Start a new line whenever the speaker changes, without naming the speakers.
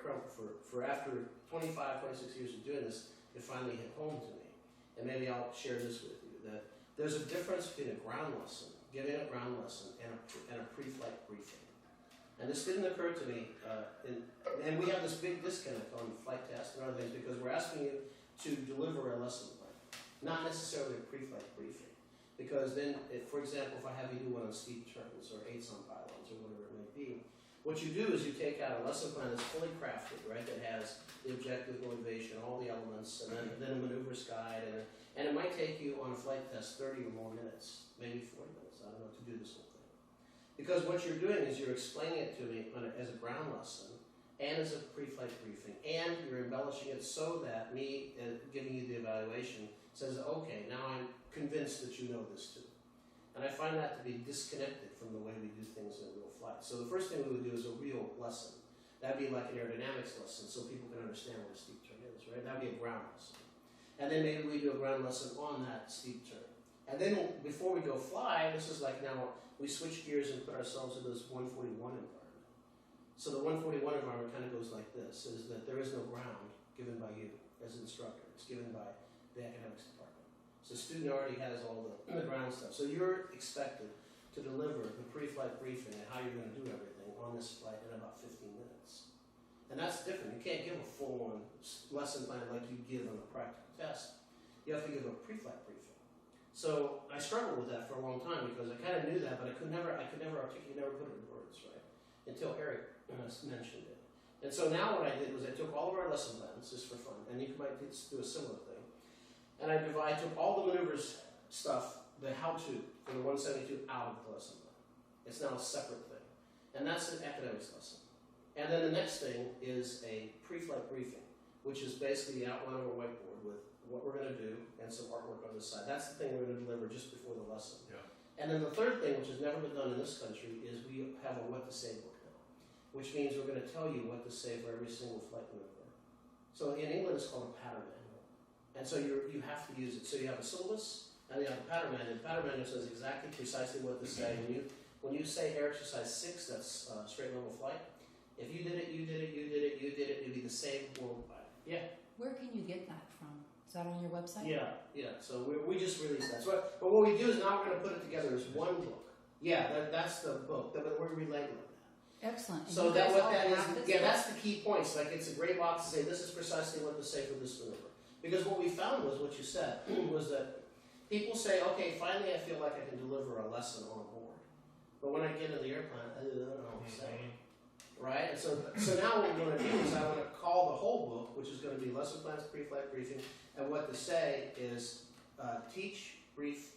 for after 25, 26 years of doing this, it finally hit home to me. And maybe I'll share this with you, that there's a difference between a ground lesson, giving a ground lesson, and a pre-flight briefing. And this didn't occur to me, and we have this big disconnect on flight tests and other things because we're asking you to deliver a lesson plan, not necessarily a pre-flight briefing. Because then, for example, if I have you do one on steep turns or 8s on pylons or whatever it may be, what you do is you take out a lesson plan that's fully crafted, right, that has the objective, motivation, all the elements, and then a maneuver's guide, and it might take you on a flight test 30 or more minutes, maybe 40 minutes, I don't know, to do this whole thing. Because what you're doing is you're explaining it to me as a ground lesson and as a pre-flight briefing, and you're embellishing it so that me giving you the evaluation says, okay, now I'm convinced that you know this too. And I find that to be disconnected from the way we do things in real flight. So the first thing we would do is a real lesson. That'd be like an aerodynamics lesson so people can understand what a steep turn is, right? That'd be a ground lesson. And then maybe we do a ground lesson on that steep turn. And then before we go fly, this is like now we switch gears and put ourselves in this 141 environment. So the 141 environment kind of goes like this, is that there is no ground given by you as an instructor. It's given by the academics department. So the student already has all the ground stuff. So you're expected to deliver the pre-flight briefing and how you're going to do everything on this flight in about 15 minutes. And that's different. You can't give a full-on lesson plan like you give on a practical test. You have to give a pre-flight briefing. So I struggled with that for a long time because I kind of knew that, but I could never articulate, never put it in words, right? Until Eric mentioned it. And so now what I did was I took all of our lesson plans, just for fun, and you might do a similar thing. And I took all the maneuvers stuff, the how-to for the 172 out of the lesson plan. It's now a separate thing. And that's an academics lesson. And then the next thing is a pre-flight briefing, which is basically the outline of a whiteboard with what we're going to do and some artwork on the side. That's the thing we're going to deliver just before the lesson.
Yeah.
And then the third thing, which has never been done in this country, is we have a what to say book now, which means we're going to tell you what to say for every single flight maneuver. So in England, it's called a pattern manual. And so you have to use it. So you have a syllabus, and you have a pattern manual. The pattern manual says exactly, precisely what to say. When you say air exercise 6, that's straight level flight. If you did it, you did it, you did it, you did it, it'd be the same worldwide. Yeah.
Where can you get that from? Is that on your website?
Yeah, yeah. So we just released that. So, but what we do is now we're going to put it together as one book. Yeah, that's the book. But we're relabeling that.
Excellent. And
So
that
what that is, yeah,
book?
that's the key points. Like it's a great box to say this is precisely what to say for this maneuver. Because what we found was what you said was that people say, okay, finally I feel like I can deliver a lesson on board. But when I get in the airplane, I don't know what to say. Right? And so now what we're going to do is I want to call the whole book, which is going to be lesson plans, pre-flight briefing, and what to say is teach, brief,